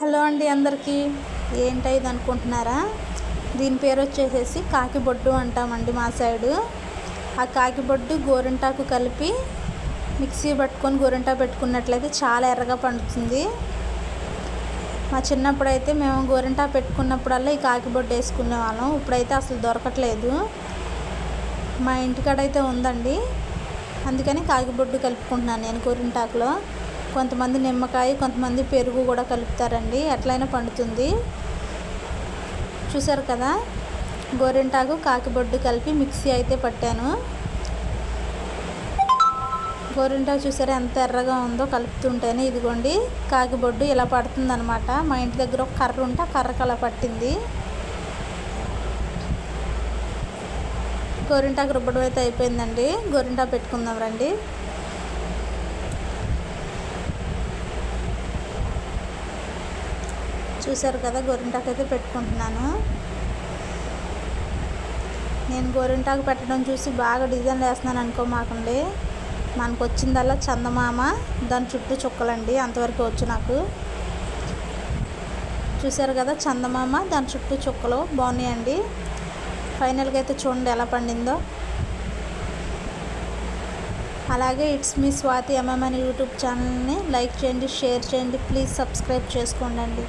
Hello అండి అందరికీ. ఏంటి ఇది అనుకుంటున్నారా? దీని పేరు వచ్చేసేసి కాకిబొడ్డు అంటామండి మా సైడు. ఆ కాకిబొడ్డు గోరింటాకు కలిపి మిక్సీ పట్టుకొని గోరింటాకు పెట్టుకున్నట్లయితే చాలా ఎర్రగా పండుతుంది. మా చిన్నప్పుడు అయితే మేము గోరింటాకు పెట్టుకున్నప్పుడల్లా ఈ కాకిబొడ్డు వేసుకునే వాళ్ళం. ఇప్పుడైతే అసలు దొరకట్లేదు. మా ఇంటికాడ అయితే ఉందండి, అందుకని కాకిబొడ్డు కలుపుకుంటున్నాను నేను గోరింటాకులో. కొంతమంది నిమ్మకాయ, కొంతమంది పెరుగు కూడా కలుపుతారండి, ఎట్లయినా పండుతుంది. చూసారు కదా, గోరింటాకు కాకిబొడ్డు కలిపి మిక్సీ అయితే పట్టాను. గోరింటాకు చూసారా ఎంత ఎర్రగా ఉందో కలుపుతుంటేనే. ఇదిగోండి కాకిబొడ్డు ఇలా పడుతుంది అనమాట. మా ఇంటి దగ్గర ఒక కర్ర ఉంటే ఆ కర్రకు అలా పట్టింది. గోరింటాకు రుబ్బడం అయితే అయిపోయిందండి. గోరింటాకు పెట్టుకుందాం రండి. చూసారు కదా, గోరింటాకు అయితే పెట్టుకుంటున్నాను. నేను గోరింటాకు పెట్టడం చూసి బాగా డిజైన్ వేస్తున్నాను అనుకోమాకండి. మనకు వచ్చిందల్లా చందమామ, దాని చుట్టూ చుక్కలండి, అంతవరకు వచ్చు నాకు. చూసారు కదా, చందమామ దాని చుట్టూ చుక్కలు బాగున్నాయండి. ఫైనల్గా అయితే చూడండి ఎలా పండిందో. అలాగే ఇట్స్ మీ స్వాతి ఎంఎం అనే యూట్యూబ్ ఛానల్ని లైక్ చేయండి, షేర్ చేయండి, ప్లీజ్ సబ్స్క్రైబ్ చేసుకోండి.